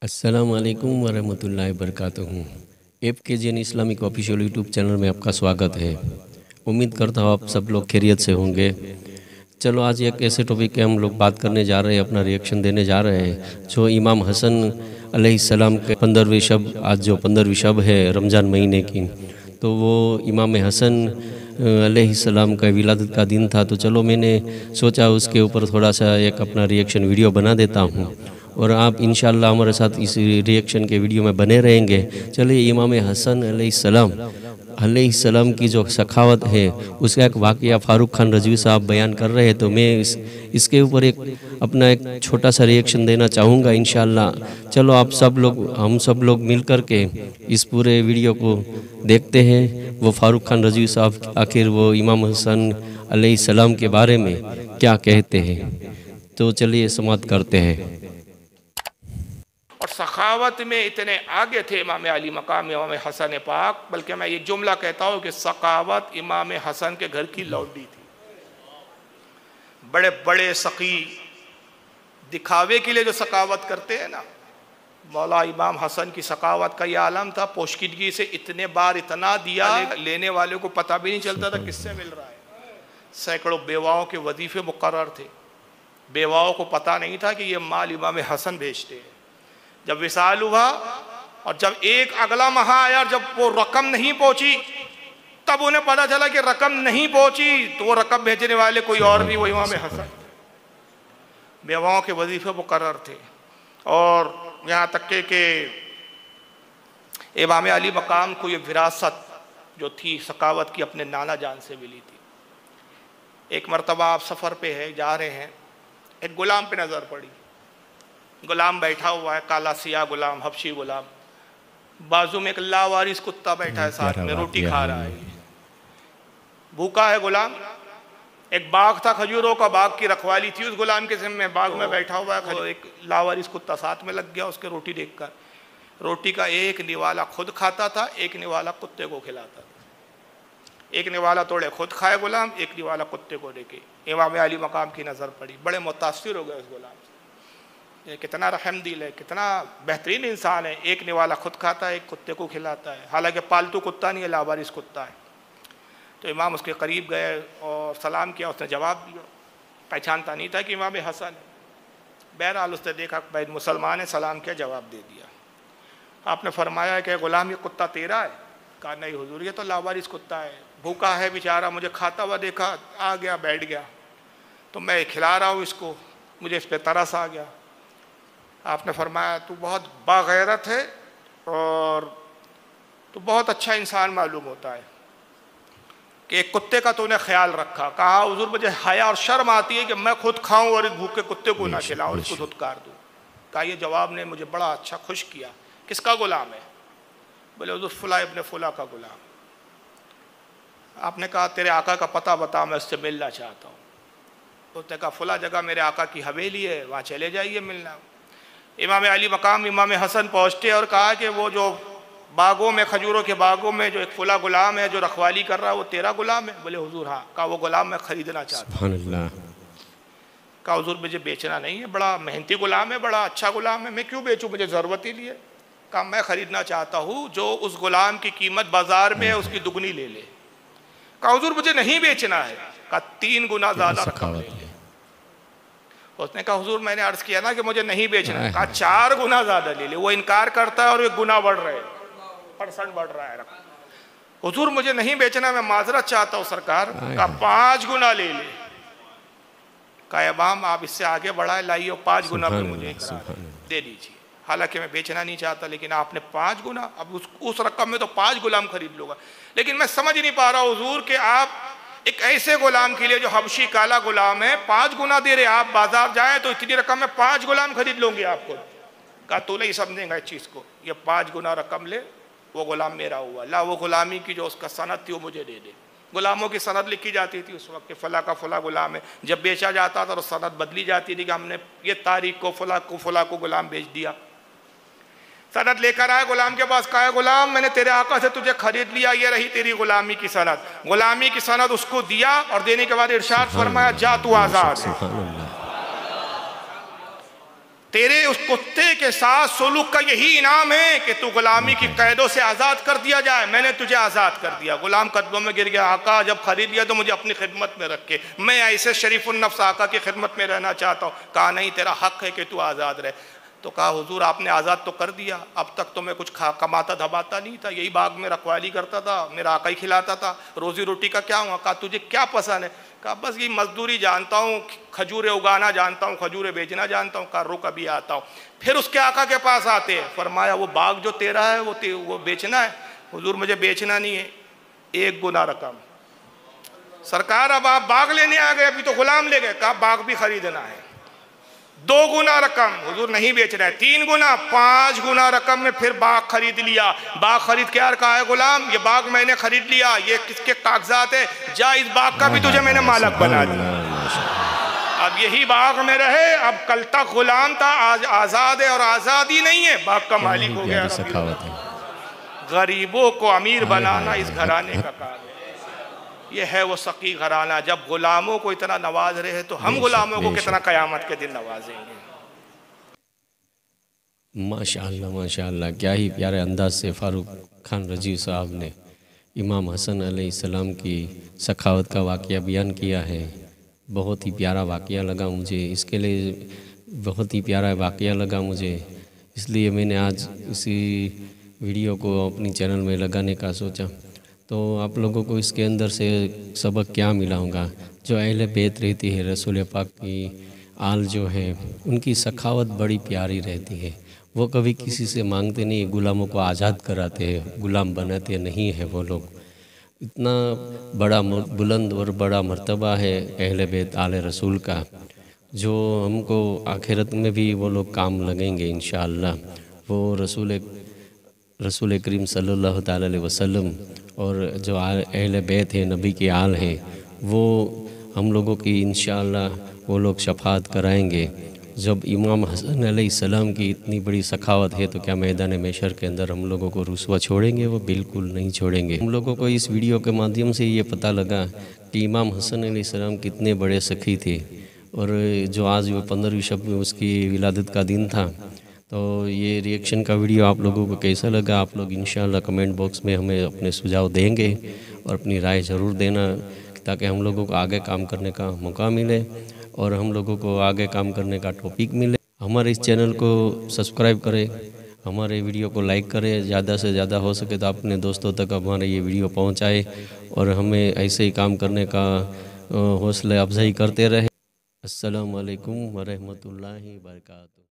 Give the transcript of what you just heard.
अस्सलाम वालेकुम वरहमतुल्लाहि वबरकातुहू। F K G N Islamic official YouTube channel में आपका स्वागत है। उम्मीद करता हूँ आप सब लोग खैरियत से होंगे। चलो आज एक ऐसे टॉपिक के हम लोग बात करने जा रहे हैं, अपना रिएक्शन देने जा रहे हैं, जो इमाम हसन अलैहिस्सलाम के 15वीं शब, आज जो 15वीं शब है रमज़ान महीने की, तो वो इमाम हसन अलैहिस्सलाम का विलादत का दिन था। तो चलो मैंने सोचा उसके ऊपर थोड़ा सा एक अपना रिएक्शन वीडियो बना देता हूँ और आप इंशाअल्लाह हमारे साथ इस रिएक्शन के वीडियो में बने रहेंगे। चलिए, इमाम हसन अलैहिस्सलाम की जो सखावत है उसका एक वाक़या फ़ारूक खान रज़वी साहब बयान कर रहे हैं, तो मैं इसके ऊपर अपना एक छोटा सा रिएक्शन देना चाहूँगा इंशाअल्लाह। चलो आप सब लोग, हम सब लोग मिल कर के इस पूरे वीडियो को देखते हैं। वो फ़ारूक खान रज़वी साहब आखिर वो इमाम हसन अलैहिस्सलाम के बारे में क्या कहते हैं। तो चलिए समाप्त करते हैं। और सखावत में इतने आगे थे इमाम अली मकाम इमाम हसन पाक, बल्कि मैं ये जुमला कहता हूँ कि सखावत इमाम हसन के घर की लौंडी थी। बड़े बड़े सखी दिखावे के लिए जो सखावत करते हैं ना, मौला इमाम हसन की सखावत का यह आलम था। पोशीदगी से इतने बार इतना दिया, लेने वाले को पता भी नहीं चलता था किससे मिल रहा है। सैकड़ों बेवाओं के वजीफे मुकर्रर थे। बेवाओं को पता नहीं था कि ये माल इमाम हसन भेजते हैं। जब विसाल हुआ और जब एक अगला माह आया, जब वो रकम नहीं पहुंची, तब उन्हें पता चला कि रकम नहीं पहुंची, तो वो रकम भेजने वाले कोई और नहीं, वो इमाम हसन। बेवाओं के वजीफे मुकर्रर थे। और यहाँ तक के इमाम अली मकाम को ये विरासत जो थी सखावत की अपने नाना जान से मिली थी। एक मरतबा आप सफ़र पे है, जा रहे हैं, एक गुलाम पे नज़र पड़ी। गुलाम बैठा हुआ है, काला सिया गुलाम, हबशी गुलाम। बाजू में एक लावारिस कुत्ता बैठा है, साथ में रोटी खा रहा है, भूखा है गुलाम। एक बाग था, खजूरों का बाग की रखवाली थी उस गुलाम के ज़िम्मे। बाग में बैठा हुआ है, एक लावारिस कुत्ता साथ में लग गया उसके रोटी देखकर। रोटी का एक निवाला खुद खाता था, एक निवाला कुत्ते को खिलाता था। एक निवाला तोड़े खुद खाए गुलाम, एक निवाला कुत्ते को देके। इमाम अली मकाम की नज़र पड़ी, बड़े मुतासिर हो गए उस गुलाम से। ये कितना रहम दिल है, कितना बेहतरीन इंसान है। एक निवाला खुद खाता है, एक कुत्ते को खिलाता है, हालांकि पालतू कुत्ता नहीं है, लावारिस कुत्ता है। तो इमाम उसके करीब गए और सलाम किया। उसने जवाब दिया, पहचानता नहीं था कि इमाम हसन है। बहरहाल उसने देखा भाई मुसलमान है, सलाम किया, जवाब दे दिया। आपने फरमाया कि गुलाम ये कुत्ता तेरा है? कहा नहीं हुजूर, ये तो लावारिस कुत्ता है, भूखा है बेचारा, मुझे खाता हुआ देखा, आ गया, बैठ गया, तो मैं खिला रहा हूँ इसको, मुझे इस पर तरस आ गया। आपने फरमाया तू बहुत बागैरत है और तू बहुत अच्छा इंसान मालूम होता है कि एक कुत्ते का तूने ख्याल रखा। कहा हुजूर मुझे हया और शर्म आती है कि मैं खुद खाऊं और इस भूखे कुत्ते को ना खिलाऊं और इसको धुतकार दूं। कहा ये जवाब ने मुझे बड़ा अच्छा खुश किया। किसका गुलाम है? बोले हुजूर फुला इब्ने फुला का गुलाम। आपने कहा तेरे आका का पता बता, मैं उससे मिलना चाहता हूँ। उसने कहा फुला जगह मेरे आका की हवेली है, वहाँ चले जाइए मिलना। इमाम अली मकाम इमाम हसन पहुँचते और कहा कि वो जो बागों में, खजूरों के बागों में जो एक फुला गुलाम है जो रखवाली कर रहा है, वो तेरा गुलाम है? बोले हुजूर हाँ। कहा वो गुलाम मैं खरीदना चाहता हूँ। कहा हुजूर मुझे बेचना नहीं है, बड़ा मेहनती गुलाम है, बड़ा अच्छा गुलाम है, मैं क्यों बेचूँ, मुझे ज़रूरत ही नहीं है। कहा मैं खरीदना चाहता हूँ, जो उस गुलाम की कीमत बाजार में है उसकी दुगनी ले ले। कहा हुजूर मुझे नहीं बेचना है। कहा 3 गुना ज़्यादा रकम ले ले। उसने कहा हुजूर मैंने अर्ज किया ना कि मुझे नहीं बेचना है। कहा 4 गुना ज्यादा ले ले। वो इनकार करता है और 1 गुना बढ़ रहे, % बढ़ रहा है। हुजूर मुझे नहीं बेचना, मैं माजरत चाहता हूँ सरकार। कहा 5 गुना ले ले। कहा इमाम आप इससे आगे बढ़ाए, लाइए 5 गुना पे मुझे दे दीजिए। हालांकि मैं बेचना नहीं चाहता, लेकिन आपने 5 गुना, अब उस रकम में तो 5 गुलाम खरीद लूंगा। लेकिन मैं समझ नहीं पा रहा हुजूर कि आप एक ऐसे गुलाम के लिए जो हबशी काला गुलाम है 5 गुना दे रहे। आप बाजार जाए तो इतनी रकम में 5 गुलाम खरीद लूंगी आपको। कहा तू नहीं समझेगा इस चीज़ को, ये 5 गुना रकम ले, वो गुलाम मेरा हुआ। ला वो गुलामी की जो उसका सनद थी वो मुझे दे दे। गुलामों की सनद लिखी जाती थी उस वक्त, फला का फला गुलाम है। जब बेचा जाता था तो सनद बदली जाती थी कि हमने ये तारीख को फला को गुलाम बेच दिया। सनद लेकर आए गुलाम के पास, कहा गुलाम मैंने तेरे आका से तुझे खरीद लिया, ये रही तेरी गुलामी की सनद। गुलामी की सनद उसको दिया और देने के बाद इरशाद फरमाया जा तू आजाद है। तेरे उस कुत्ते के साथ सुलूक का यही इनाम है कि तू गुलामी की कैदों से आज़ाद कर दिया जाए। मैंने तुझे आज़ाद कर दिया। गुलाम कदमों में गिर गया, आका जब खरीद लिया तो मुझे अपनी खिदमत में रखे, मैं ऐसे शरीफुन नफ्स आका की खिदमत में रहना चाहता हूँ। कहा नहीं, तेरा हक है कि तू आज़ाद रहे। तो कहा हुजूर आपने आज़ाद तो कर दिया, अब तक तो मैं कुछ कमाता धमाता नहीं था, यही बाग में रखवाली करता था, मेरा आका ही खिलाता था, रोज़ी रोटी का क्या हुआ? कहा तुझे क्या पसंद है? कहा बस ये मजदूरी जानता हूँ, खजूरें उगाना जानता हूँ, खजूरें बेचना जानता हूँ। कहा रुक अभी आता हूँ। फिर उसके आका के पास आते हैं, फरमाया वो बाग जो तेरा है वो बेचना है? हुजूर मुझे बेचना नहीं है, 1 गुना रकम। सरकार अब आप बाग लेने आ गए, अभी तो गुलाम ले गए। कहा बाग भी खरीदना है, 2 गुना रकम। हुजूर नहीं बेच रहा है, 3 गुना, 5 गुना रकम में फिर बाग खरीद लिया। बाग खरीद के यार कहा है गुलाम ये बाग मैंने खरीद लिया, ये किसके कागजात है, जा इस बाग का भी तुझे मैंने मालक बना दिया, अब यही बाग में रहे। अब कल तक गुलाम था, आज आज़ाद है और आज़ादी नहीं है, बाग का मालिक हो गया। गरीबों को अमीर बनाना इस घराने का काम है। ये है वो सकी घराना। जब गुलामों को इतना नवाज रहे तो हम गुलामों को कितना कयामत के दिन नवाजेंगे। माशाअल्लाह माशाअल्लाह, क्या ही प्यारे अंदाज से फ़ारूक खान रजी साहब ने इमाम हसन अलैहिस्सलाम की सखावत का वाक़या बयान किया है। बहुत ही प्यारा वाक़या लगा मुझे, इसके लिए बहुत ही प्यारा वाक़या लगा मुझे, इसलिए मैंने आज इसी वीडियो को अपनी चैनल में लगाने का सोचा। तो आप लोगों को इसके अंदर से सबक क्या मिला होगा? जो अहले बैत रहती है, रसूल पाक की आल जो है, उनकी सखावत बड़ी प्यारी रहती है। वो कभी किसी से मांगते नहीं, गुलामों को आज़ाद कराते हैं, गुलाम बनाते नहीं है। वो लोग इतना बड़ा बुलंद और बड़ा मर्तबा है अहले बैत आले रसूल का, जो हमको आखिरत में भी वो लोग काम लगेंगे इंशाअल्लाह। वो रसूल करीम सल्लल्लाहु ताला अलैहि वसल्लम और जो अहले बैत है, नबी के आल है, वो हम लोगों की इंशाअल्लाह वो लोग शफाअत कराएंगे। जब इमाम हसन अलैहिस्सलाम की इतनी बड़ी सखावत है तो क्या मैदान महशर के अंदर हम लोगों को रुसवा छोड़ेंगे? वो बिल्कुल नहीं छोड़ेंगे। हम लोगों को इस वीडियो के माध्यम से ये पता लगा कि इमाम हसन अलैहिस्सलाम कितने बड़े सखी थे, और जो आज वो 15वीं शब में उसकी विलादत का दिन था। तो ये रिएक्शन का वीडियो आप लोगों को कैसा लगा? आप लोग इंशाअल्लाह कमेंट बॉक्स में हमें अपने सुझाव देंगे और अपनी राय ज़रूर देना, ताकि हम लोगों को आगे काम करने का मौका मिले और हम लोगों को आगे काम करने का टॉपिक मिले। हमारे इस चैनल को सब्सक्राइब करें, हमारे वीडियो को लाइक करें, ज़्यादा से ज़्यादा हो सके तो अपने दोस्तों तक हमारे ये वीडियो पहुँचाए और हमें ऐसे ही काम करने का हौसला अफजाई करते रहे। अस्सलामु अलैकुम व रहमतुल्लाहि व बरकातुहू।